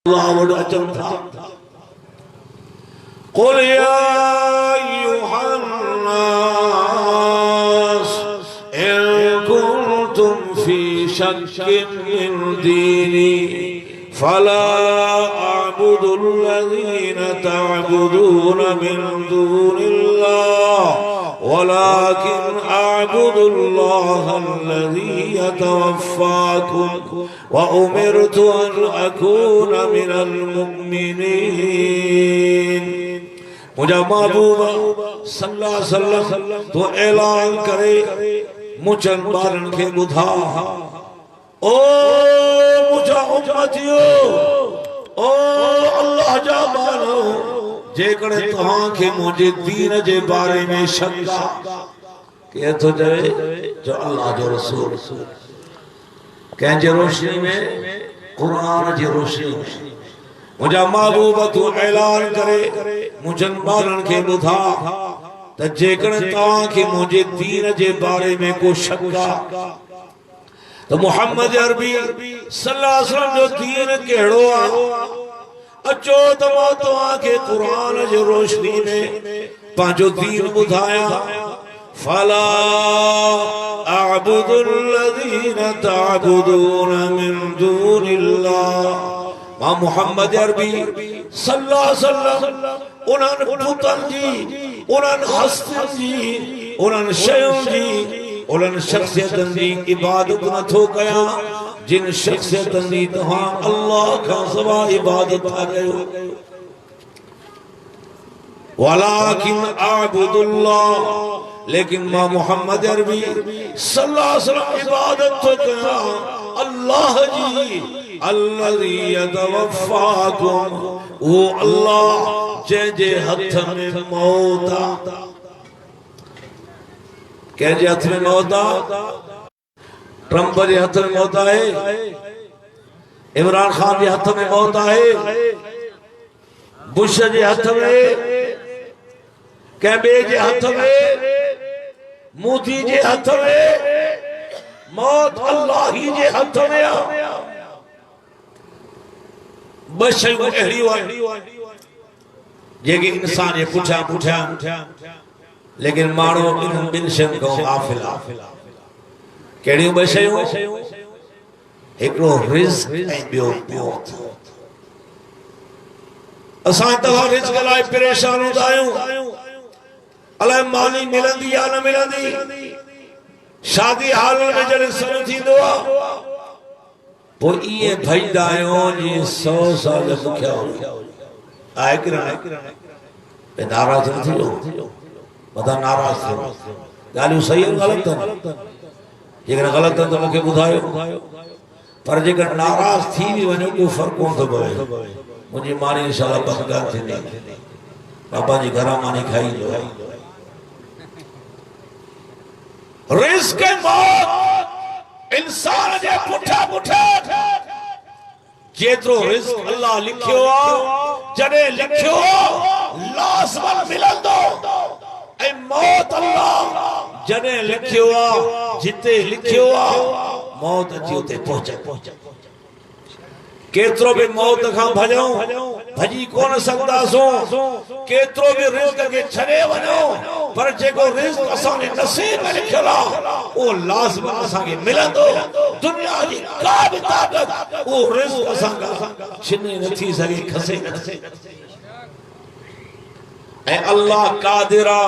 अल्लाह वड़ा चल था कुल या अय्युहन्नास इन कुंतुम फी शक्किन मिन दीनी फला अअबुदुल्लज़ीना तअबुदूना मिन दूनिल्लाह वलाकिन अअबुदुल्लाहल्लज़ी यतवफ़्फ़ाकुम व उमिरतु अन अकूना मिनल मुमिनीन। मुझा महबूब सल्लल्लाहु अलैहि वसल्लम तो ऐलान करे मुझन बारन के बुधा ओ मुझा उम्मतियो ओ अल्लाह जा मानो जेकड़े तहां के मुझे दीन जे बारे में शक के तो जाए जो अल्लाह जो रसूल कंहिंजे रोशनी में कुरान जी रोशनी मुझा महबूब तू ऐलान करे मुझन बारन के बुधा त जेकड़े तहां के मुझे दीन जे बारे में को शक तो मोहम्मद अरबी सल्लल्लाहु अलैहि वसल्लम जो दीन केड़ो आ अचो तमा तो आके कुरान जो रोशनी में पांचो दीन बुधाया फला अअबुदुल्लज़ीना तअबुदूना मिन दूनिल्लाह। मां मोहम्मद अरबी सल्लल्लाहु अलैहि वसल्लम उन्हन पुतन जी उन्हन हस्तन जी उन्हन शयुन जी उन्हन शख्सियतन जी इबादत न थो कया जिन शख्सियतन जी तहां अल्लाह का सवा इबादत था कयो वलाकिन अअबुदुल्लाह लेकिन मां मोहम्मद अरबी सल्लल्लाहु अलैहि वसल्लम इबादत तो कया अल्लाह जी अल्लज़ी यतवफ़्फ़ाकुम वो अल्लाह जे हथ में मौत कंहिंजे हथ में मौत ट्रंप जे हथ में मौत है इमरान खान जे हथ में मौत है बुश जे हथ में कंहिं ॿिए जे हथ में मोदी जे हथ में मौत अल्लाह ही जे हथ में आ। ॿ शयूं अहिड़ियूं आहिनि जेके इंसान जे पुठियां पुठियां लेकिन माण्हू इन्हनि ॿिनि शयुनि खां गाफ़िल आहे। कहिड़ियूं ॿ शयूं हिकिड़ो रिज़्क़ ऐं ॿियो मौत। असां तव्हां रिज़्क़ लाइ परेशान हूंदा आहियूं अलाए मानी मिलंदी या न मिलंदी। शादी हाल में जॾहिं सर थींदो आहे पोइ ईअं भॼंदा आहियूं जीअं 100 साल भुखिया आहे कि न नाराज़ न थी वियो बता नाराज थे गालियों सही है गलत है जेकर गलत है तो मुझे बुधायो पर जेकर नाराज थी भी वने को फर्क कोन थो पवे। मुझी मानी इंशाल्लाह बदगार थींदी बाबा जी घरा मानी खाई लो रिस्क मौत इंसान जे पुठा पुठा जेतरो रिस्क अल्लाह लिखियो आ जने लिखियो लाज़मन मिलंदो ऐ मौत अल्लाह जने लिखियो आ जिते लिखियो आ मौत अची उते पहुचे। केतरो भी मौत खां भजो भजी कोन सकदासो केतरो भी रिस्क के छड़े वनो पर जेको रिस्क असां ने नसीब में लिखियल आ ओ लाज़मन असां के मिलंदो। दुनिया जी का भी ताकत ओ रिस्क असां का छिने न थी सके खसे न ऐ अल्लाह कादिरा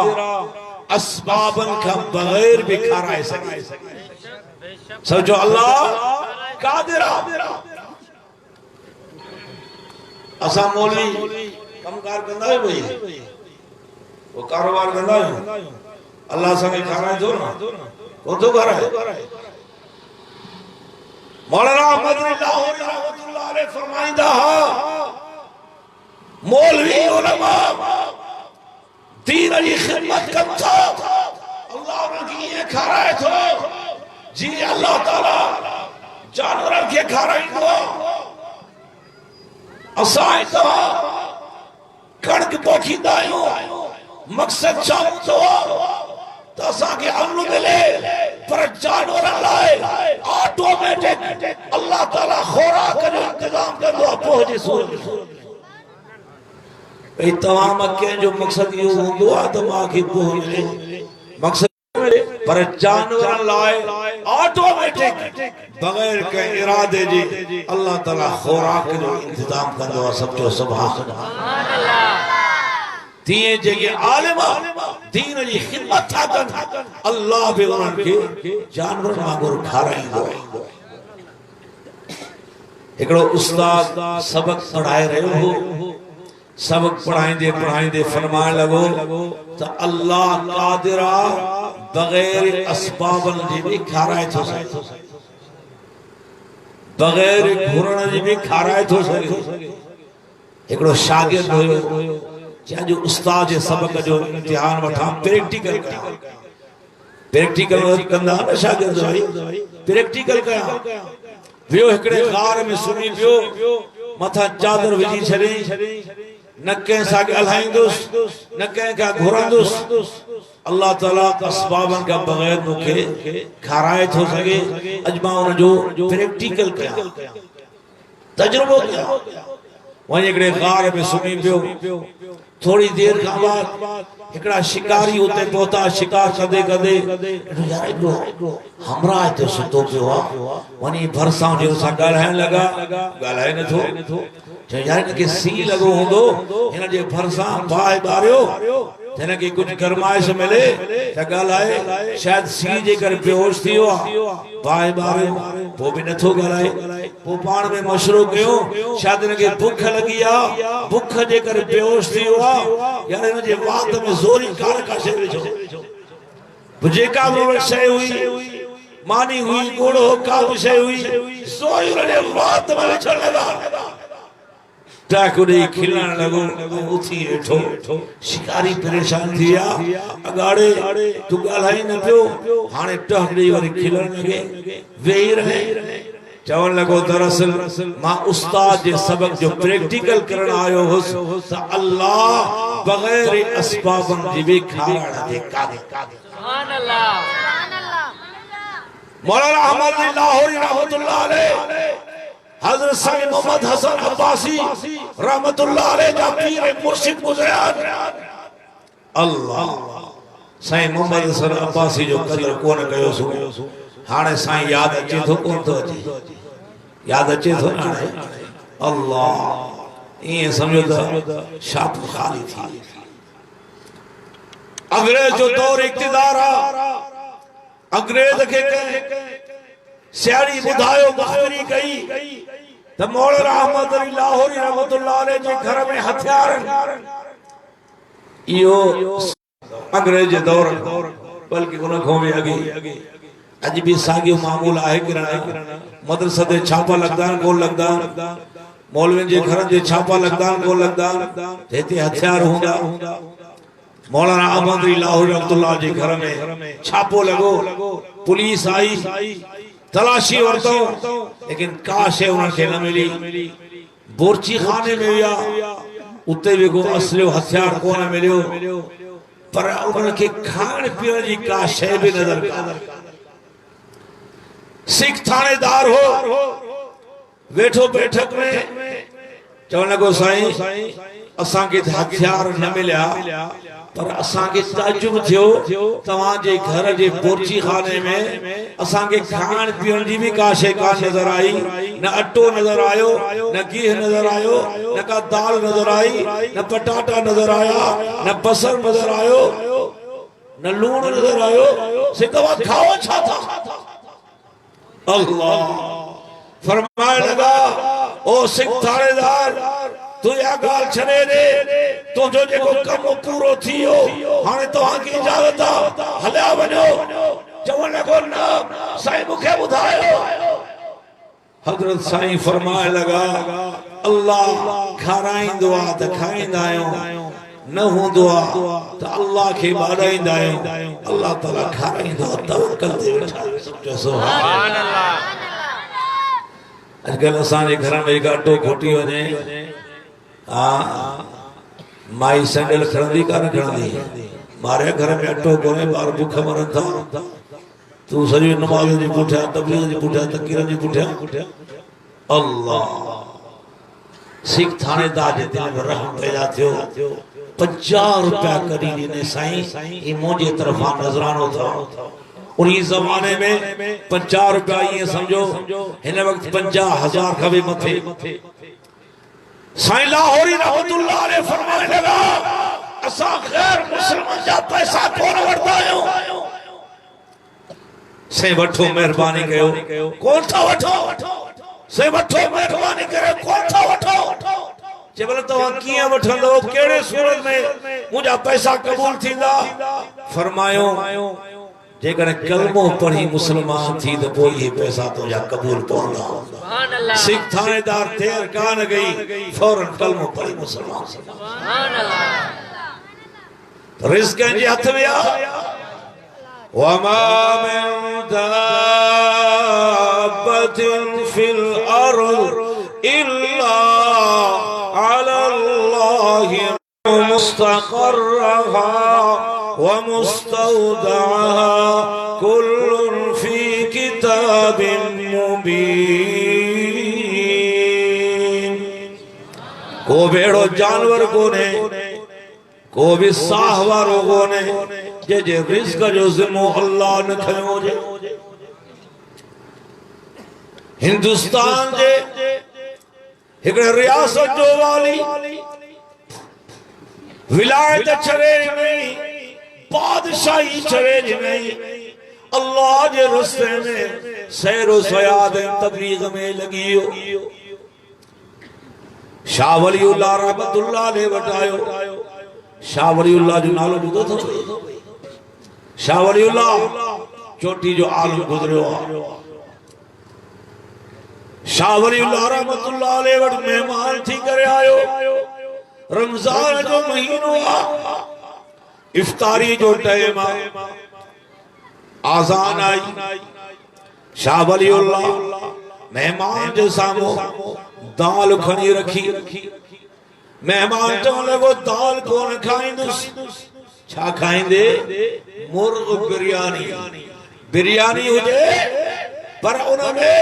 असबाबन का बगैर भी खाराए सके। समझो अल्लाह कादिरा। असा मौलवी कमकार कंदा है भाई वो कारोबार कंदा है अल्लाह संगे खाराए दो ना वो तो कराए। मौलाना मदनी लाहौरी रहमतुल्लाह अलैह फरमाइंदा हा मौलवी उलमा दीन जी खिदमत करता अल्लाह उनकी ये खाराए थो जी अल्लाह ताला जानवरन के खाराइंदो असां तो कणक पोखींदा आहियूं मकसद छा हूंदो त असां खे अमन मिले पर जानवर लाए ऑटोमेटिक अल्लाह ताला खुराक जो इंतजाम कंदो पहुंची सूरत तमाम के जो मकसद यो हुंदो आ त माखे पोह मिले मकसद पर जानवर लाए ऑटोमेटिक बगैर के इरादे जी अल्लाह ताला खुराक जो इंतजाम कंदो सब जो सुभान अल्लाह तीए जगे आलिमा दीन जी खिदमत था कन अल्लाह भी उनन के जानवर वांगुर खाराईंदो एकड़ो उस्ताद सबक पढ़ाए रहे हो सबक पढ़ाइंदे फरमान लगो तो अल्लाह कादिरा बगैर असबाबन जी भी खाराए थो सके बगैर घुरण जी भी खाराए थो सके एकड़ो शागिर्द होयो चाहे जो उस्ताद जे सबक जो इम्तिहान वठा प्रैक्टिकल कंदा न शागिर्द भाई प्रैक्टिकल कया वियो एकड़े गार में सुनी पियो मथा चादर विझी छड़ी न के सागे अलहाइंदुस न के का घुरंदुस अल्लाह ताला असबाबन का बगैर मुखे खाराए थो सके अजमा उन जो प्रैक्टिकल कया तजुर्बो कया वही एकड़े गार में सुनी पियो थोड़ी देर का बाद एकड़ा शिकारी होते पहुंचा शिकार कदे कदे हमरा ते सुतो पियो वनी भरसा जो सा गालायन लगा गालाय न थो यार के सी लगो होंदो इन जे भरसा बाय बारियो जने की कुछ गरमाइश मिले त गालाए शायद सी जे कर बेहोश थियो बाय बारियो वो भी न थो गालाए वो पान में मशरू कयो शायद इन के भूख लगी आ भूख जे कर बेहोश थियो यार इन जे बात में जोरी कार का से विचो जेका भी शय हुई मानी हुई गोड़ो का विषय हुई सोई रे बात में विचो लगा टाकुड़ी खिलण लगो उथी ठो शिकारी परेशान थिया अगाड़े तू गालाई न पियो हाने टाकुड़ी वरी खिलण लगे वेही रहे चवन लगो दरअसल मां उस्ताद जे सबक जो प्रैक्टिकल करण आयो हुस त अल्लाह बगैर असबाबन जी भी खाराण दे कागे सुभान अल्लाह मौलाना अहमद लाहौरी रहमतुल्लाह अलैह हजरत साईं मोहम्मद हसन अब्बासी रहमतुल्लाह अलैह जा पीर मुर्शिद गुजरिया अल्लाह साईं मोहम्मद हसन अब्बासी जो कदर कोन कयो सो हाने साईं याद अचे थो कोन तो अचे याद अचे थो हाने अल्लाह ये समझो तो शाप खाली थी अंग्रेज जो दौर इक्तिदार अंग्रेज के सियाड़ी बुधायो बखरी गई त मौलाना अहमद अली लाहौरी रहमतुल्लाह अलैह जे घर में हथियार यो अंग्रेज दौर बल्कि उन खो भी अगे अज भी सागियो मामूल आहे किरण मदरसे ते छापा लगदा कोन लगदा मौलविन जे घर जे छापा लगदा कोन लगदा हेते हथियार हुंदा मौलाना अहमद अली लाहौरी रहमतुल्लाह जे घर में छापो लगो पुलिस आई तलाशी वरतो लेकिन का शे उनके न मिली बोरची खाने में या उते भी को असलियो हथियार कोन मिलियो पर उनके खान पीने जी का शे भी नजर सिख थानेदार हो बैठो बैठक में चवन लगो साईं असा के हथियार न मिलिया पर असा के ताजुब थियो तवा जे घर जे बोरची खाने में असा के खान पीण जी भी का शे का नजर आई न अटो नजर आयो न घी नजर आयो न का दाल नजर आई न पटाटा नजर आया न बसर नजर आयो न लूण नजर आयो से कवा खाओ छा था अल्लाह फरमाए लगा ओ सिख थानेदार तू या गाल छने दे तो जो जेको कम पूरो थियो हाने तो आके इजाजत हल्या वनो चवन लगो ना साईं मुखे बुधायो हजरत साईं फरमाए लगा अल्लाह खाराइंदो आ त खाइंदा आयो न हुंदो आ त अल्लाह के बाड़ाइंदा आयो अल्लाह ताला खाराइंदो तवक्कल दे वेठा सुभान अल्लाह अजकल असा जे घर में गाटो खोटी वने माई सैंडल खड़ंदी कान खड़ंदी मारे घर में अटो कोने बार भूख मरन था तू सॼी नमाज़ जी पुठियां, तबलीग जी पुठियां, तकरीर जी पुठियां। अल्लाह सिख थानेदार जे दिल में रहम पैदा थियो। 50 रुपया करी ॾिने साईं, ये मुंहिंजे तरफ़ां नज़रानो था। उन ज़माने में 50 रुपया ये समझो, हिन वक्त 50,000 खां बि मथे। साईं लाहौरी रहमतुल्लाह अलैह फरमाने लगा, असां गैर मुसलमान जा पैसा कोन वठदा आहियूं। से वठो मेहरबानी कयो, कौन था वठो? से वठो मेहरबानी करे, कौन था वठो? चवल तव्हां कीअं वठंदो, कहिड़े सूरत में मुंहिंजा पैसा क़बूल थींदा? फरमायो जेकर कलमो पढ़ी मुसलमान थी तो पोइ ये पैसा तुझा कबूल पवंदा। सिख थानेदार देर कान गई, फौरन कलमो पढ़ी मुसलमान। रिज़्क़ जे हथ में आ। वमा मिन दाब्बतिन फिल अर्द इल्ला अलल्लाहि मुस्तक़र्रहा व मुस्तौदअहा कुल्लुन फी किताबिन मुबीन। को भेड़ो जानवर कोने, को भी साह वारो कोने जे रिज़्क़ जो ज़िम्मो अल्लाह न खयो हुजे। हिंदुस्तान जे हिकड़े रियासत जो वाली विलायत छड़े नहीं, बादशाही छड़े नहीं, अल्लाह जे रस्ते में सैरो सयाद तबलीग में लगी हो। शाह वलीउल्लाह रहमतुल्लाह ने बतायो, शाह वलीउल्लाह जो नालो ॿुधो अथव? शाह वलीउल्लाह चोटी जो आलम गुज़रियो आहे। शाह वलीउल्लाह रहमतुल्लाह अलैह वटि मेहमान थी करे आयो। रमज़ान जो महीनो आ, इफ्तारी जो टाइम आ, आज़ान आई। शाह वलीउल्लाह मेहमान जे साम्हूं दाल खणी रखी। मेहमान चवण लॻो दाल कोन खाईंदुसि। छा खाईंदे? मुर्ग बिरयानी। बिरयानी हुजे पर उनमें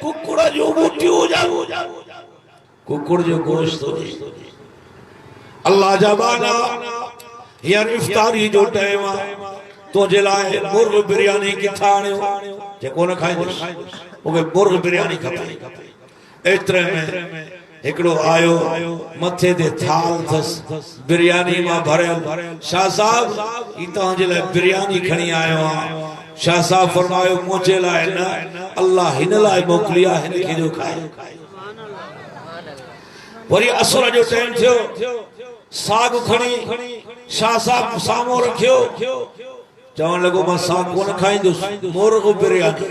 कुकुड़ जो बूटियूं हुजनि, कुकुड़ जो गोश्त हुजे। अल्लाह जा बाना हींअर इफ्तारी जो टाइम आहे, तुंहिंजे लाइ मुर्ग बिरयानी किथां आणियो? जेको न खाईंदुसि मूंखे मुर्ग बिरयानी खपे। एतिरे में हिकिड़ो आयो, मथे ते थाल अथसि बिरयानी मां भरियल। शाह साहब ही तव्हांजे लाइ बिरयानी खणी आयो आहियां। शाह साहब फरमायो मुंहिंजे लाइ न, अल्लाह हिन लाइ मोकिली आहे, हिन खे जो खाए। वरी असुर जो टाइम थियो, साग खणी शाह साहब साम्हूं रखियो। चवण लॻो मां साग कोन खाईंदुसि, मुर्ग बिरयानी।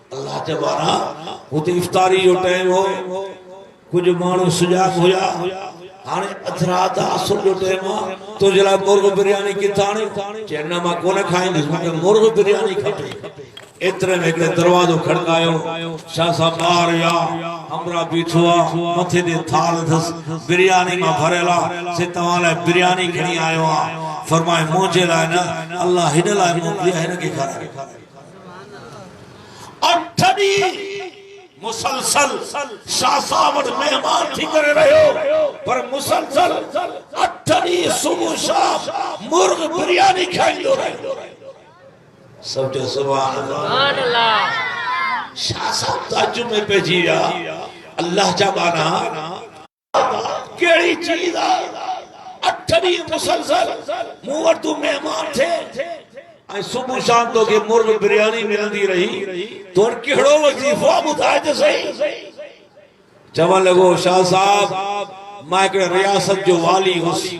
अल्लाह जा बारा हुते इफ्तारी जो टाइम हो, कुछ माण्हू सुजाग हुया। हाणे अधरात असुर जो टाइम आहे, तुंहिंजे लाइ मुर्ग बिरयानी किथां आणियो? चए न मां कोन खाईंदुसि, मूंखे मुर्ग बिरयानी खपे। एतिरे में हिकिड़े दरवाज़ो खड़कायो। शाह साहब ॿाहिरि विया, हमरा बीठो आहे, मथे ते थाल अथसि बिरयानी मां भरियल आहे। से तव्हां लाइ बिरयानी खणी आयो आहे। फरमाए मुंहिंजे लाइ न, अल्लाह हिन लाइ मोकिली आहे, हिन खे खाराए। 8 ॾींहं मुसलसल शाह साहब मेहमान थी करे रहियो, पर मुसलसल 8 ॾींहं सुबह शाम मुर्ग बिरयानी खाईंदो रहियो। सब जो सुभान अल्लाह। शाह साहब ताजुब में पइजी विया। अल्लाह जा बाना कहिड़ी चीज आहे? 8 ॾींहं मुसलसल मूं वटि तूं मेहमान थे, सुबह शाम तो के मुर्ग बिरयानी मिलंदी रही, तो कहिड़ो वज़ीफ़ो ॿुधाए त सही। चवण लॻो शाह साहब मां हिकिड़े रियासत जो वाली हुउसि,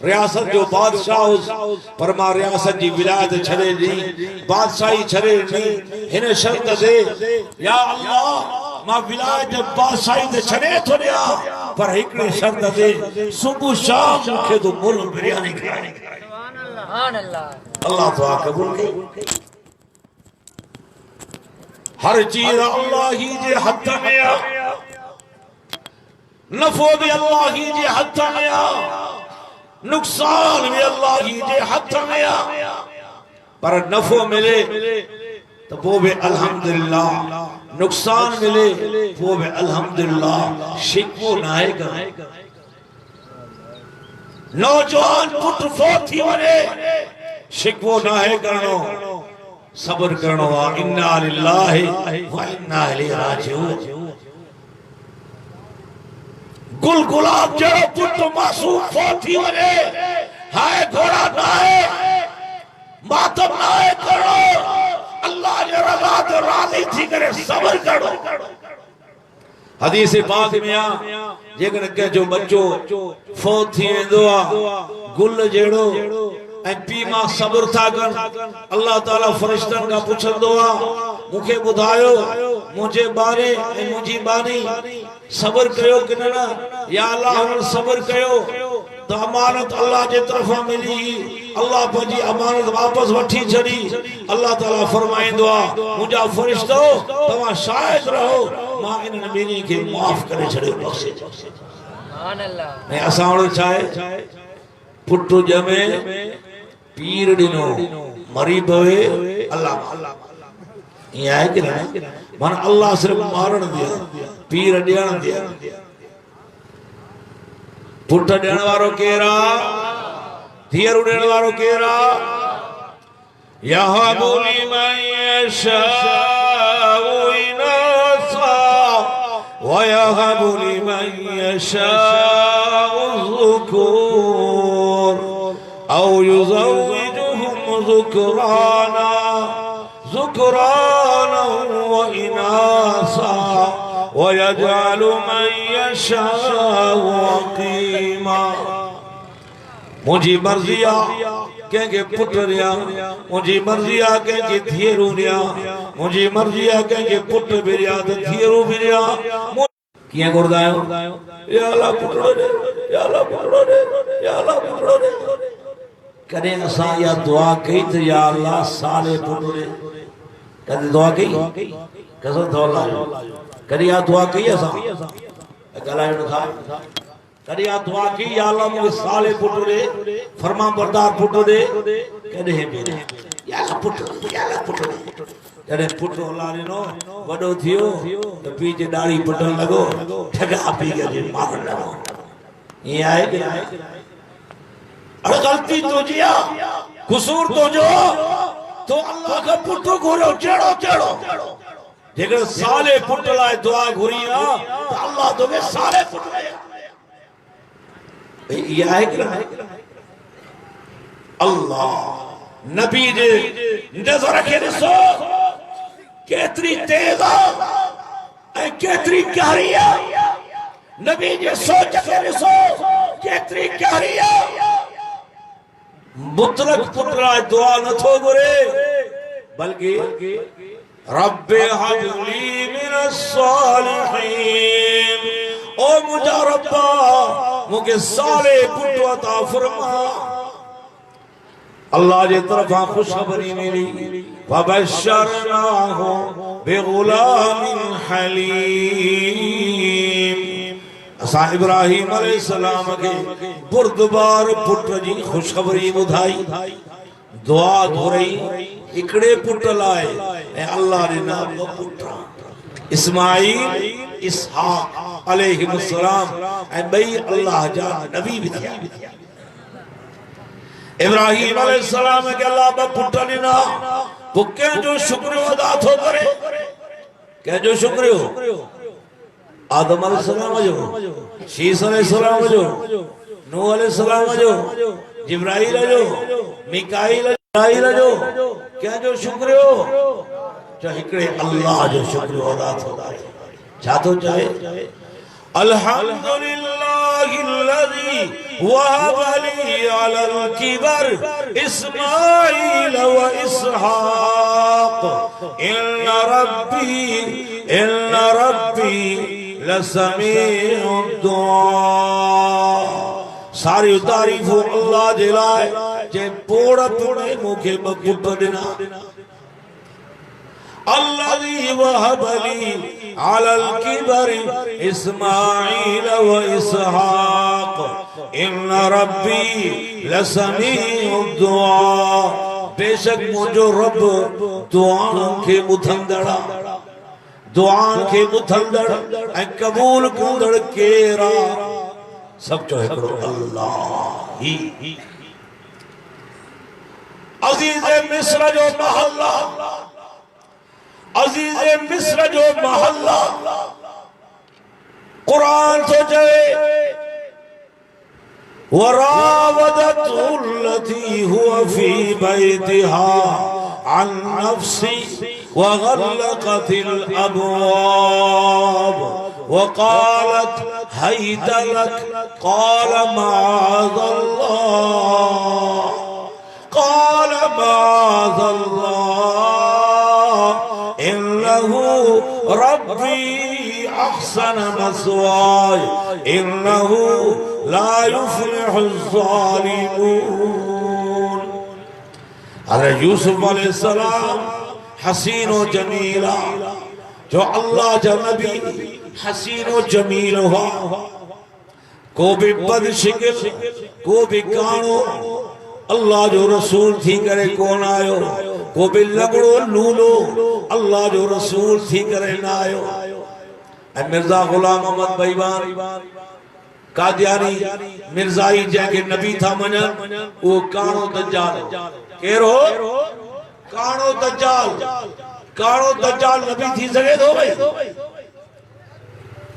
रियासत जो बादशाह हुउसि, पर मां रियासत जी विलायत छॾे ॾिनी, बादशाही छॾे ॾिनी हिन शर्त ते, या अल्लाह मां विलायत बादशाही ते छॾे थो ॾियां, पर हिकिड़े शर्त ते सुबह शाम मूंखे तूं मुर्ग बिरयानी खाराए। अल्लाह तो कबूल करे। हर चीज अल्लाह ही जे हथ में आ, नफो भी अल्लाह ही जे हथ में आ, नुकसान भी अल्लाह ही जे हथ में आ। पर नफो मिले तो वो भी अल्हम्दुलिल्लाह, नुकसान मिले वो भी अल्हम्दुलिल्लाह, शिकवो नाहे कर। नौजवान पुट फोत थी वने, शिकवो नाहे करणो, सब्र करणो। इन्ना लिल्लाहि व इन्ना इलैहि राजिऊन। गुल गुलाब जड़ो पुट मासूम फोत थी वने, हाय घोड़ा नाहे, मातम नाहे करणो, अल्लाह जे रज़ा ते राज़ी थी करे सब्र करो। हदीस पाक में आ जेकर के जो बच्चो फोत थी वेंदो आ, गुल जेड़ो ऐं पी मां सब्र था कन, अल्लाह ताला फरिश्तन का पुछंदो आ, मुखे बुधायो मुझे बारे ऐं मुझी बानी सब्र कयो कि न? या अल्लाह उन सब्र कयो तो अमानत अल्लाह जे तरफा मिली। अल्लाह पंहिंजी अमानत वापस वठी छड़ी। अल्लाह ताला फरमाइंदो आ, मुंहिंजा फरिश्तो तव्हां शायद रहो, मां इन ॿिन्ही खे माफ़ करे छड़ियो बख़्शे। सुभान अल्लाह। ऐं असां वटि छा आहे, पुट ॼमे पीर ॾिनो मरी पवे अल्लाह, ईअं आहे कि न? माना अल्लाह सिर्फ मारण दिया, पीर ॾियण दिया। पुट ॾियण वारो केरा, धीअरू ॾियण वारो केरा? यहबु लिमन यशाउ इनासा व यहबु लिमन यशाउ ज़ुकूर औ युज़व्विजुहुम ज़ुकराना व इनासा व यजअलु मन यशाउ अक़ीमा। मुझी मर्जी आ के पुट रिया, मुझी मर्जी आ के धीअरू रिया, मुझी मर्जी आ के पुट भी रिया तो धीअरू भी रिया। कियां गुरदायो? या अल्लाह पुटड़ो दे, या अल्लाह पुटड़ो दे, या अल्लाह पुटड़ो दे। कदे असा या दुआ कई तो या अल्लाह साले पुट दे, कदे दुआ कई कसम तो अल्लाह, कदे या दुआ कई असा गलायो न था, कदे या दुआ की या अल्लाह मुझे साले पुट दे, फरमा बरदार पुट दे, कदे भी या अल्लाह पुट, या अल्लाह पुट दे। कदे पुट अल्लाह ने नो वडो थियो तो पीछे दाढ़ी पटन लगो, ठगा पी के मारन लगो। ये आए कि अरे गलती तुझी आ, कसूर तो जो तो अल्लाह का पुट घुरो चढ़ो चढ़ो। जेकर साले पुट लाए दुआ घुरी आ तो अल्लाह तोखे साले पुट दे। ये है कि अल्लाह नबी जे नजर के ॾिसो केतरी तेज आ केतरी गहरी आ। नबी जे सोच के ॾिसो केतरी गहरी आ। मुतलक पुट लाए दुआ नथो घुरे, बल्कि रब्बे हबली मिनस सालिहीन, ओ मुझा रब्बा मुझे साले पुट अता फरमा। अल्लाह जे तरफा खुशखबरी मिली, फबशरनाहु बिगुलामिन हलीम। असा इब्राहिम अलैहिस्सलाम के बुर्दबार पुट जी खुशखबरी बुधाई, दुआ घुरई इकड़े पुट लाए ऐं अल्लाह ने नाम को पुट इस्माइल इसहाक अलैहिस्सलाम ऐं बई अल्लाह जा नबी भी थिया। इब्राहिम अलैहिस्सलाम के अल्लाह बा पुट ॾिना, वो कंहिंजो शुक्रियो अदा थो करे, कंहिंजो शुक्रियो? आदम अलैहिस्सलाम जो, शीस अलैहिस्सलाम जो, नूह अलैहिस्सलाम जो, जिब्राइल जो, मिकाईल जो, कंहिंजो शुक्रियो? जो हिकड़े अल्लाह जो शुक्रियो अदा थो करे। छा थो चए? अल्हम्दुलिल्लाहिल्लज़ी वहब ली अलल किबर इस्माईल व इसहाक इन्ना रब्बी लसमीउद दुआ। सारी तारीफ अल्लाह जे लाए जे पोड़ पोड़े मुखे पुट ॾिना। अल्लज़ी वहब ली अलल किबर इस्माईल व इसहाक इन्ना रब्बी लसमीउद दुआ। बेशक मुझो रब दुआन के ॿुधंदड़ दुआन के ॿुधंदड़ ऐं क़बूल कंदड़ केरा सब चो हिकिड़ो अल्लाह ही। अजीज मिस्र जो महल्ला अजीज मिस्र जो महल्ला कुरान तो चए वरावदतुल्लती हुआ फी बैतिहा अन नफ्सी वगल्लक़तिल अबवाब वक़ालत हैत लक क़ाल माअज़ल्लाह क़ाल माअज़ल्लाह इन्नहु रब्बी अहसन मस्वाय इन्नहु ला युफ्लिहुज़्ज़ालिमून। हज़रत यूसुफ अलैहिस्सलाम हसीनो जमीला जो अल्लाह जा नबी हसीनो जमील हुआ को भी बदशिकिल को भी कानो अल्लाह जो रसूल थी करे कौन आयो को भी लगड़ो लूलो अल्लाह जो रसूल थी करे ना आयो। मिर्जा गुलाम अहमद बेईमान कादियानी मिर्जाई जैके नबी था मञन वो काणो दज्जाल केरो काणो दज्जाल नबी थी सके तो भाई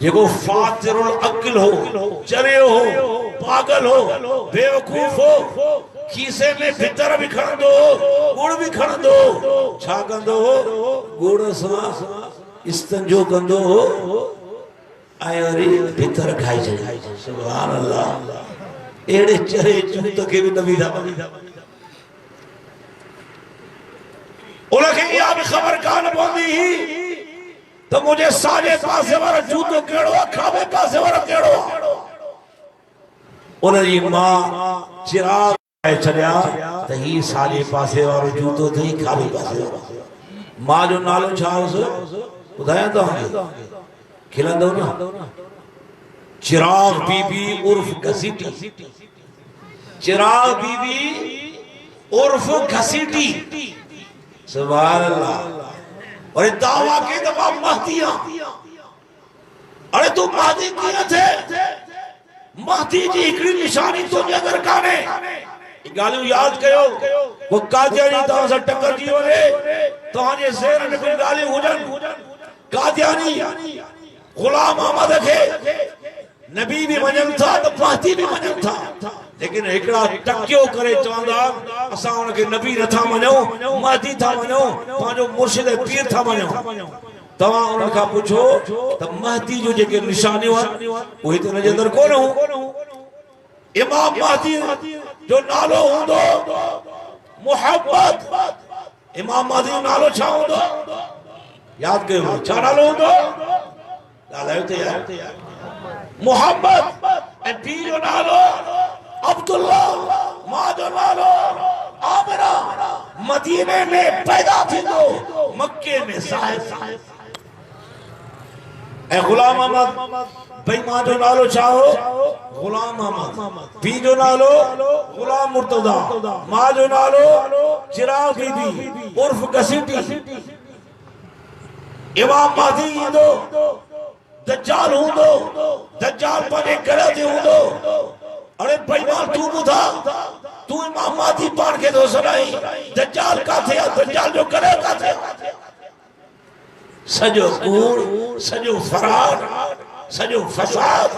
जेको फातिरुल अक्ल हो चरे हो पागल हो बेवकूफ हो खीसे में भीतर भी खणंदो गुड़ भी खणंदो छा कंदो गुड़ सां इस्तंजो कंदो आयरी भीतर खाई जाए सुभान अल्लाह एड़े चरे चूत के भी नबी था उनखे या भी खबर कान पवंदी तो मुझे साजे पासे वाला जूतो केड़ो खाबे पासे वाला केड़ो उनजी मां चिराग छड़िया त ही साजे पासे वालो जूतो थई खाबे पासे वालो मां जो नालो छा हुस बुधाया तो खिलंदो ना चिराग बीबी उर्फ घसीटी चिराग बीबी उर्फ घसीटी सुभान अल्लाह। और दावा के दबा महदिया अरे तू महदी किया थे महदी जी हिकड़ी निशानी तुझे अगर काने गालियों याद कयो वो कादियानी तव्हां सां टक्कर जी वञे तव्हांजे ज़हन में कोई गालियूं हुजन कादियानी गुलाम अहमद खे नबी भी मञन था तो महदी भी मञन था लेकिन एकड़ा टकियो करे चवंदा असां उनके नबी नथा मञो महदी था मञो पांजो मुर्शिद पीर था मञो तव्हां उन खां पुछो त महदी जो जेके निशानियूं आहिनि उहे त नजे अंदर कोन हो इमाम महदी जो नालो हूंदो मोहब्बत इमाम महदी जो नालो छा हूंदो याद कयो छा नालो हूंदो ॻाल्हायो त यार मोहब्बत ऐं पीर जो नालो अब्दुल्ला मां जो नालो आमिरा मदीने में पैदा थींदो मक्के में साहिब ऐं गुलाम अहमद भाई मां जो नालो छा हो गुलाम अहमद पीर जो नालो गुलाम मुर्तजा मां जो नालो चिराग बीबी उर्फ घसीटी इमाम महदी ईंदो दज्जाल हूंदो दज्जाल पंहिंजे घर ते हूंदो अरे बेईमान तू ॿुधा तू इमाम महदी पाण खे थो सॾाई दज्जाल काथे आहे दज्जाल जो घर काथे सॼो कूड़ सॼो फरार सॼो फसाद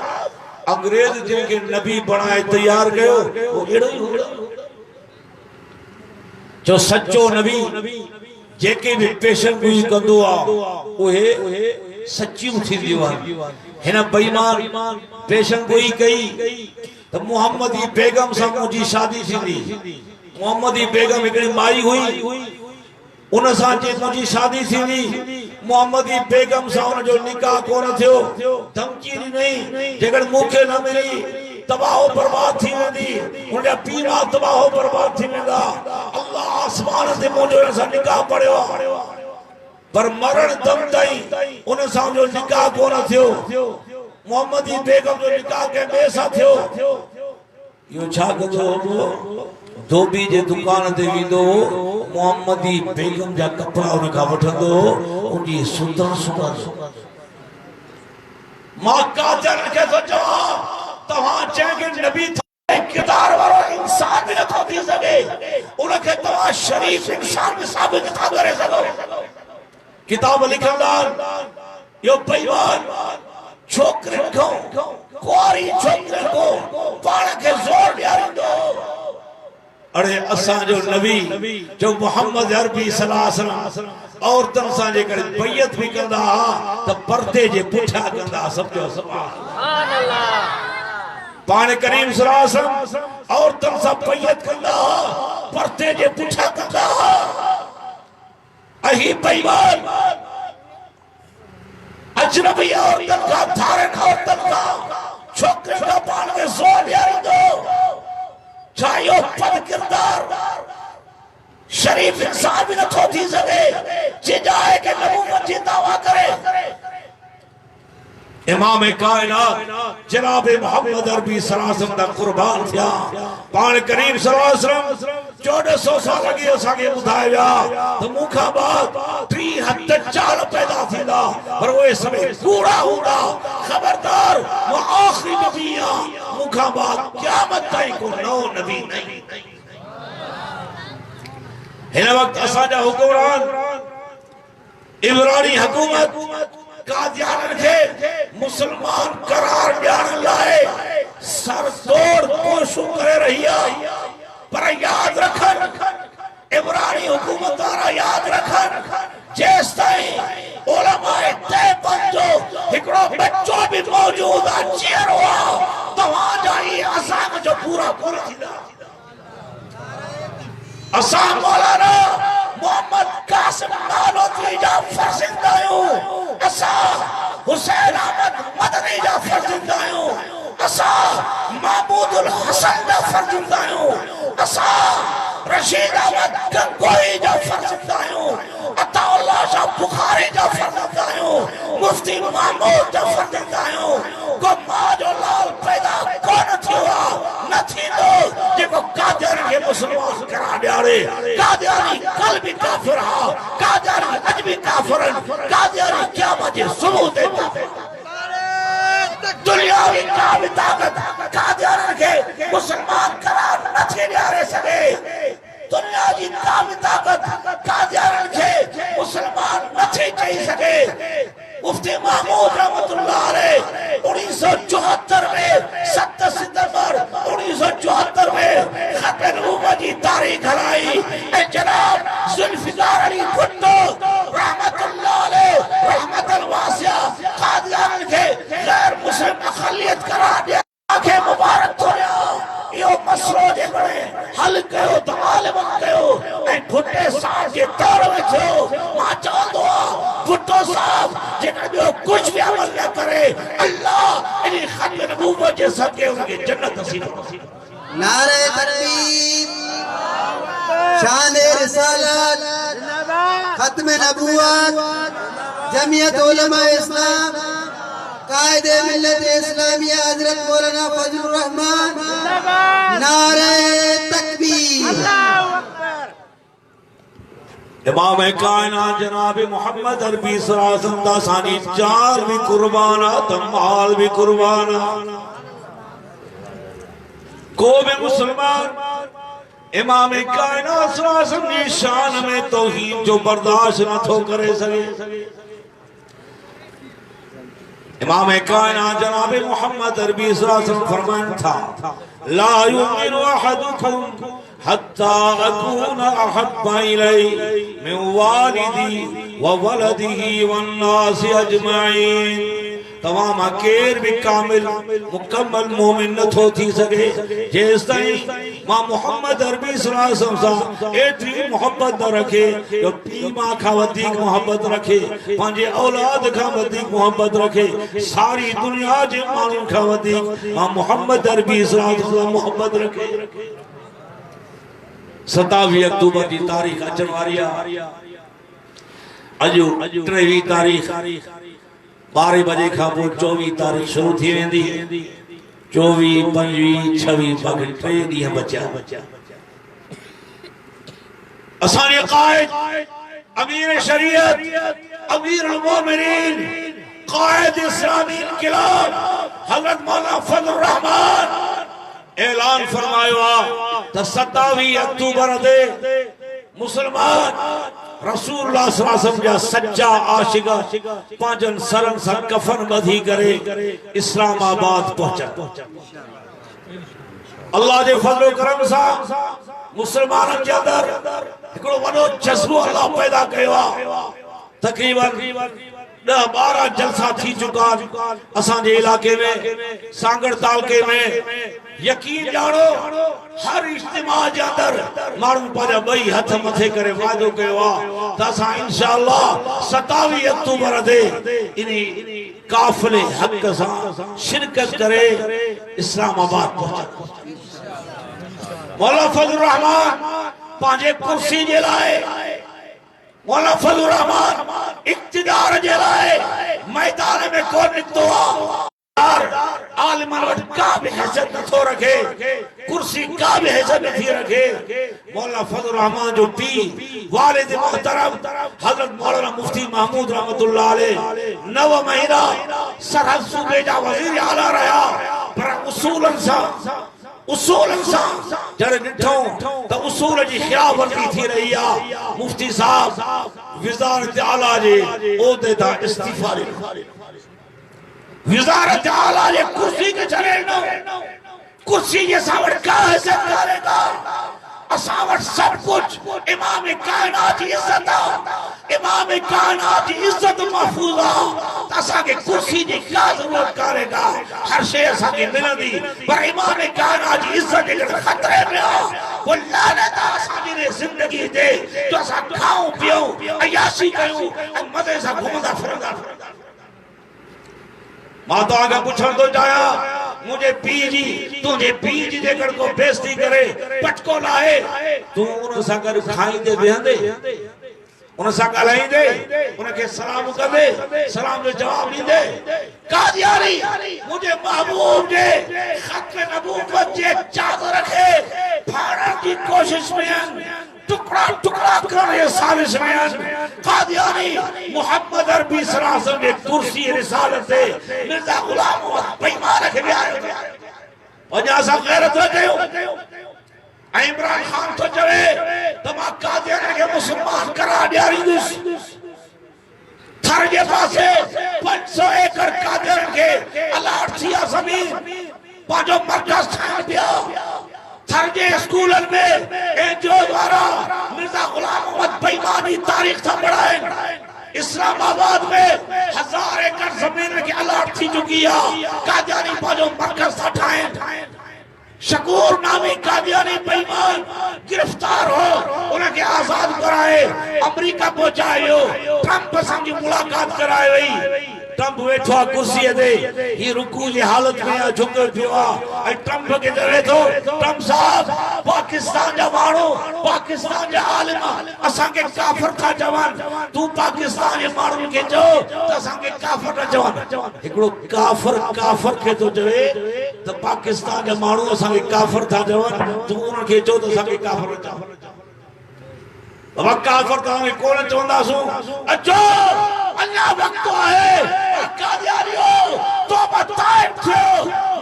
अंग्रेज जंहिंखे नबी बणाए तैयार कयो वो अहिड़ो ई हो जो सच्चो नबी जेके भी पेशन गोई कंदो आ उहे सच्चियूं थींदियूं आहिनि हिन बेईमान पेशन गोई कई त मोहम्मदी बेगम सां मुंहिंजी शादी थींदी मोहम्मदी बेगम हिकिड़ी माई हुई उन सां जे मुंहिंजी शादी थींदी मोहम्मदी बेगम सां उन जो निकाह कोन थियो धमकी ॾिनई जेकर मूंखे न मिली तबाह बर्बाद थी वेंदी उनजा पीरा तबाह बर्बाद थी वेंदा अल्लाह आसमान ते मुंहिंजो हिन सां निकाह पढ़ियो पर मरण दम ताईं उन सां जो निकाह कोन थियो मोहम्मदी बेगम जो निकाह के ॿिए सां थियो इहो छा कंदो हो धोबी जे दुकान ते वेंदो मोहम्मदी बेगम जा कपड़ा उन खां वठंदो उनजी सुंदर सुंदर मां काजर के तो जवाब तव्हां चेंगे नबी किरदार वारो इंसान भी नथो थी सके उनखे तव्हां शरीफ इंसान भी साबित नथा करे सघो किताब लिखंदार यो बेईमान छोकरे को कुआरी छोकरे को पाण के जोर ॾियारींदो अरे असां जो नबी जो मोहम्मद अरबी सल्लल्लाहु अलैहि वसल्लम औरतन सां जे करे बैयत भी कंदा त पर्दे जे पुठियां कंदा समझो सुभान अल्लाह पाण करीम सल्लल्लाहु अलैहि वसल्लम औरतन सां बैयत कंदा पर्दे जे पुठियां कंदा अही बेईमान अजनबी औरतन का धारण औरतन का छोकरे का पाण के जोर ॾियारींदो चाहे पद किरदार शरीफ इंसान भी नथो थी सके जिजाए के नबूवत जी दावा करे इमाम कायनात जनाब मोहम्मद अरबी सल्लल्लाहु अलैहि वसल्लम दा कुर्बान थिया पाण करीम सल्लल्लाहु अलैहि वसल्लम 1400 साल अॻे असांखे ॿुधाया त मूंखां बाद 3 हद चाल पैदा थींदा पर उहे सभई कूड़ा हूंदा खबरदार मां आखिरी नबी आहियां मूंखां बाद क़यामत ताईं को नओं नबी नहीं हिन वक्त असांजा हुकुमरान इमरानी हुकूमत कादियानन के मुसलमान करार ॾियण लाइ सरतोड़ कोशिशूं करे रही आहे पर याद रखन इमरानी हुकूमत वारा याद रखन जेस ताईं उलमाए देवबंद जो हिकड़ो बच्चो भी मौजूद आहे चेहरो तव्हां जा ही असां जो पूरा पूरा थींदा असां मौलाना मोहम्मद कासिम नानोतवी जा फर्ज़िंदा आहियूं असां हुसैन अहमद मदनी जा फर्ज़िंदा आहियूं असां महमूदुल हसन जा फर्ज़िंदा आहियूं असां रशीद अहमद गंगोई जा फर्ज़िंदा आहियूं अताउल्लाह शाह बुखारी जा फर्ज़िंदा आहियूं मुफ्ती महमूद जा फर्ज़िंदा आहियूं को मां जो लाल पैदा कोन थियो न थींदो जेको कादिर के मुसलमान करा ॾियारे कादियानी कल भी काफिर हा कादियानी अज भी काफिर कादियानी क़यामत जे सुबह ते दुनियावी का भी ताकत कादियान के मुसलमान करार न थी ॾियारे सके दुनिया जी का भी ताकत कादियान के मुसलमान न थी चई सके मुफ्ती महमूद रहमतुल्लाह अलैह 1974 में 7 सितंबर 1974 में खत नबूवत की तारीख हलाई ए जनाब जुल्फिकार अली भुट्टो रहमतुल्लाह अलैह रहमतुल वासिया कादियान के गैर मुस्लिम अक़लियत करार दिया आंखें मुबारक थोया यो मसलो जे बणे हल कयो त आलिम कयो ऐं भुट्टे साहब जे दौर में थियो मां चवंदो भुट्टो साहब जेकर ॿियो कुछ भी अमल न करे अल्लाह इन खत नबूवत जे सदके उनके जन्नत नसीब नारे तकबीर शान रिसालत खत्म नबूवत जमीयत उलमा इस्लाम कायदे मिल्लत इस्लामिया हजरत मौलाना फजलुर रहमान नारे तकबीर अल्लाहु अकबर इमाम कायनात जनाब मोहम्मद अरबी सल्लल्लाहु अलैहि वसल्लम दा सानी चार भी कुर्बान त माल भी कुर्बान को भी मुसलमान इमाम कायनात सल्लल्लाहु अलैहि वसल्लम की शान में तौहीद जो बर्दाश्त न थो करे सके इमाम कायनात जनाब मोहम्मद अरबी सल्लल्लाहु अलैहि वसल्लम फरमान था ला युमिनु अहदुकुम हत्ता अकूना अहब्बा इलैहि मिन वालिदी व वलदिही वन नास अजमईन तमाम मां केर भी कामिल मुकम्मल मोमिन न थो थी सके जेस ताईं मां मोहम्मद अरबी सल्लल्लाहु अलैहि वसल्लम सां एतरी मोहब्बत न रखे जो पी मां खां वधीक मोहब्बत रखे पंहिंजे औलाद खां वधीक मोहब्बत रखे सारी दुनिया जे माण्हुनि खां वधीक मां मोहम्मद अरबी सल्लल्लाहु अलैहि वसल्लम मोहब्बत रखे 27 अक्टूबर की तारीख अचण वारी आहे अॼु 23 तारीख 12 बजे खां पोइ 24 तारीख शुरू थी वेंदी 24 25 26 बाक़ी 3 ॾींहं बचा असाने कायद अमीर शरीयत अमीर मोमिनीन कायद इस्लामी इनकिलाब हजरत मौलाना फजल रहमान ऐलान फरमाया त 27 अक्टूबर दे मुसलमान रसूलुल्लाह सल्लल्लाहु अलैहि वसल्लम जा सच्चा आशिक पांचन सरन सा कफन बधी करे इस्लामाबाद पहुंचा। अल्लाह जे फजल करम सा मुसलमानन जे अंदर हिकड़ो वडो जज्बो अल्लाह पैदा कयो आ। तकरीबन 10-12 जलसा थी चुका असांजे इलाके में सांगड़ तालके में। यकीन जानो हर इज्तिमा जे अंदर माण्हू पंहिंजा ॿई हथ मथे करे वाइदो कयो आहे त असां इंशाअल्लाह 27 अक्टूबर ते इन काफ़िले हक़ सां शिरकत करे इस्लामाबाद पहुचा। मौलाना फजल रहमान पंहिंजे कुर्सी जे लाइ मौलाना फजल रहमान इक़्तिदार जे लाइ मैदान में कोन निकतो आहे। आलिमन वटि का भी हैसियत नथो रखे कुर्सी का भी हैसियत नथी रखे। मौलाना फजल रहमान जो पी वालिद मोहतरम हजरत मौलाना मुफ्ती महमूद रहमतुल्लाह अलैह 9 महीना सरहद सूबे जा वजीर आला रहा पर उसूलन सा जड़े ॾिठो त उसूल जी खिलाफवर्जी थी रही आहे। मुफ्ती साहब वज़ारत आला जे ओहदे तां इस्तीफा ॾिनो। वज़ारत आला जे कुर्सी के चले ॾिनो। कुर्सी जे सावड़ का हैसियत करेगा। असां वटि सब कुछ इमाम कायनात जी इज्जत आहे। इमाम कायनात जी इज्जत महफूज आहे त असांखे कुर्सी जी का ज़रूरत करेगा। हर शइ असांखे मिलंदी पर इमाम कायनात जी इज्जत जेकॾहिं ख़तरे में आहे वो लानत आहे असांजी ज़िंदगी ते जो असां खाऊं पीऊं अयाशी कयूं ऐं मज़े सां घुमंदा फिरंदा। मां तव्हांखां पुछण थो चाहियां मुंहिंजे पीउ जी तुंहिंजे पीउ जी जेकॾहिं को बेइज़्ती करे पटको लाहे तूं उन सां गॾु खाईंदे वेहंदे उन सां ॻाल्हाईंदे उनखे सलाम कंदे सलाम जो जवाब ॾींदे। कादियानी मुंहिंजे महबूब जे ख़त्म नबूवत जे चादर खे फाड़ण जी कोशिश में आहिनि टुकड़ा टुकड़ा करे सालिश में आहिनि। कादियानी मोहम्मद अरबी सल्लल्लाहु अलैहि वसल्लम जे कुर्सी रिसालत ते मिर्ज़ा गुलाम अहमद बेईमान खे विहारियो वञा असां गैरत न कयूं। इमरान खान तो चवे त मां कादियानी खे मुसलमान करार ॾियारींदुसि। थर जे पासे 500 एकड़ कादियानी खे अलाट थी आहे ज़मीन पंहिंजो मर्कज़ ठाहिण पिया। थर जे स्कूलनि में एनजीओ द्वारा मिर्ज़ा गुलाम अहमद बेईमानी तारीख़ था पढ़ाइनि। इस्लामाबाद में 1000 एकड़ ज़मीन के अलाट थी चुकी है। कादियानी पंहिंजो मर्कज़ था ठाहिनि। शकूर नामी कादियानी बेईमान गिरफ्तार हो उनके आजाद कराए अमेरिका पहुंचायो। ट्रंप सां मुलाकात कराई वई। ट्रंप वेठो आहे कुर्सीअ ते ही रुकू जी हालत में झुकियो पियो आहे। ट्रंप खे चवे थो ट्रंप साहब पाकिस्तान जा माण्हू पाकिस्तान जा आलिम असांखे काफ़िर था चवनि तूं पाकिस्तान जे माण्हुनि खे चओ त असांखे काफ़िर न चवनि। हिकिड़ो काफ़िर खे थो चवे त पाकिस्तान जा माण्हू असांखे काफ़िर था चवनि तूं उन्हनि खे चओ त असांखे काफ़िर न चवनि। काफ़िर तव्हांखे कोन चवंदासूं। अचो अञा वक़्तु आहे। कादियानियो तौबा ताइब थियो।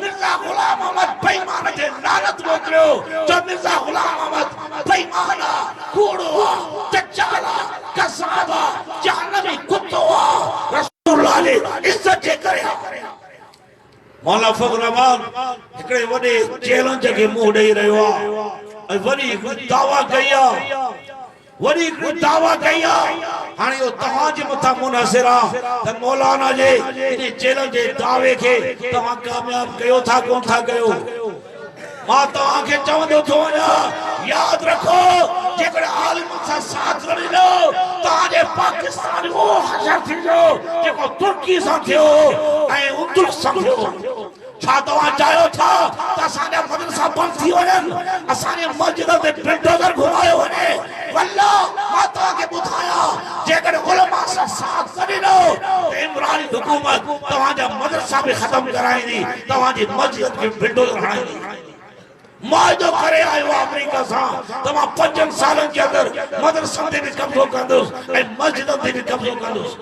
मिर्ज़ा गुलाम अहमद बेईमान खे लानत मोकिलियो जो मिर्ज़ा गुलाम अहमद बेईमान आहे कूड़ो आहे दज्जाल आहे कज़ाब आहे जहन्नमी कुत्तो आहे रसूलुल्लाह जी इज्जत जे करे। मौलाना फजल रहमान हिकिड़े वॾे चैलेंज खे मुंहुं ॾेई रहियो आहे ऐं वरी हिकिड़ी दावा कई आहे वरी दावा कई हाणे यो तव्हांजे मथां मुनहसिर आहे त मौलाना जे इन चैलेंज जे दावे खे तव्हां कामयाब कयो था कोन था कयो। मां तव्हांखे चवंदो थो वञा यादि रखो जेकॾहिं आलिमनि सां साथ न ॾिनो तव्हांजे पाकिस्तान उहो हशर थींदो जेको तुर्की सां थियो ऐं उंदुरुस सां थियो। छा तव्हां चाहियो था त असांजा मदरसा बंदि थी वञनि असांजे मस्जिद ते बुलडोज़र घुमायो वञे। वल्ला मां तव्हांखे ॿुधायां जेकॾहिं उलमा सां साथ न ॾिनो त इमरानी हुकूमत तव्हांजा मदरसा बि ख़तम कराईंदी तव्हांजी मस्जिद खे बुलडोज़र हणाईंदी। मुआहिदो करे आयो अमेरिका सां तमाम 5 सालन के अंदर मदरसनि ते भी कब्ज़ो कंदुसि ऐं मस्जिदनि ते भी कब्ज़ो कंदुसि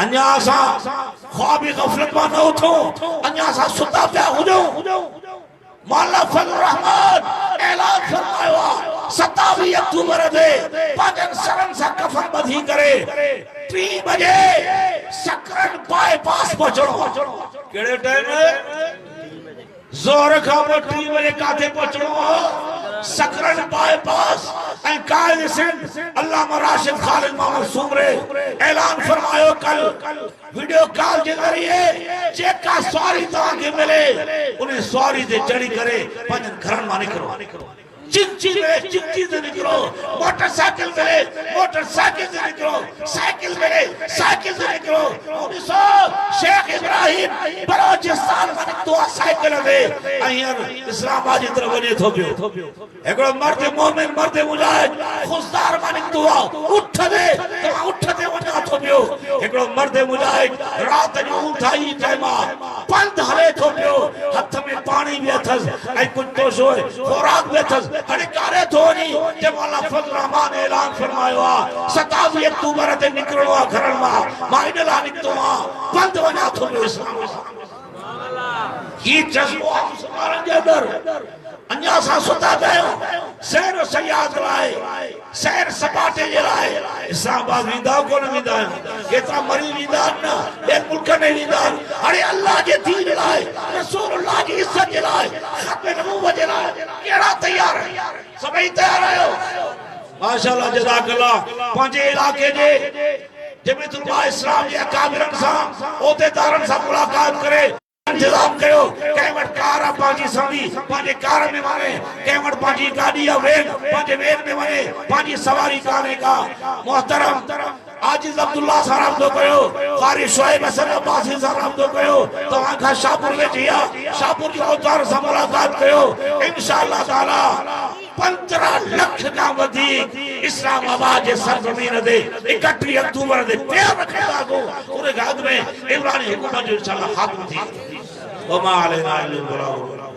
अञा असां ख्वाबी गफ़लत मां न उथूं अञा असां सुता पिया हुजूं मौला फजल रहमान ऐलान फरमायो 27 अक्टूबर ते पंहिंजनि सरनि सां कफ़न ॿधी करे 3 बजे सकरन बाईपास पहुचणो कहिड़े टाइम ज़ोहर खां पोइ 3 बजे काथे पहुचणो सकरन बाईपास ऐं कायद सिंध अल्लामा राशिद खालिद मोहम्मद सुमरे ऐलान फरमायो कल वीडियो कॉल के जरिए जेका सवारी तव्हांखे मिले उन सवारी ते चढ़ी करे पंहिंजनि घरनि मां निकिरो चिंची से निकलो मोटरसाइकिल मिले मोटरसाइकिल से निकलो साइकिल मिले साइकिल से निकलो शेख इब्राहिम बलोचिस्तान में तो साइकिल दे अहियर इस्लामाबाद जी तरफ वने थो पियो एकड़ो मर्द मोमिन मर्द मुजाहिद खुशदार में निकतो उठ दे वना थो पियो एकड़ो मर्द मुजाहिद रात जो उठाई टाइमा पंध हले थो पियो हथ में पानी भी अथस ऐं कुछ तो सोए खुराक भी अथस हड़े कारे थोनी जे मौला फजल रहमान ऐलान फरमायो 27 अक्टूबर ते निकरणो घरन मां इन ला निकतो पंध वना थो पियो इस्लाम ये जज्बो मुसलमानन जे अंदर अन्या सा सुता गयो सैर सयाद लाए सैर सपाटे जे लाए इस्लामाबाद विंदा को न विंदा केतरा मरी विंदा न बे मुल्क ने विंदा अरे अल्लाह जे दीन लाए रसूलुल्लाह की इज्जत जे लाए खत्म नबूवत जे लाए केड़ा तैयार है सभई तैयार आयो माशाअल्लाह जज़ाकल्लाह पंजे इलाके जे जमीयतुल इस्लाम जे अकाबिरन सा ओतेदारन सा मुलाकात करे इंतजाम कयो केवट कार पाजी सवी पाजे कार में मारे केवट पाजी गाड़ी या वेन पाजे वेन में मारे पाजी सवारी काने का मोहतरम आजिज अब्दुल्ला साहब तो कयो कारी शोएब हसन अब्बासी साहब तो कयो तवा का शाहपुर में जिया शाहपुर की औतार से मुलाकात कयो इंशाअल्लाह ताला 15 लाख का वधी इस्लामाबाद के सरजमीन दे 31 अक्टूबर दे पैर रखदा को पूरे गाद में इमरानी हुकूमत जो इंशाअल्लाह खात्मा थी वमा अलैना इल्लल बलाग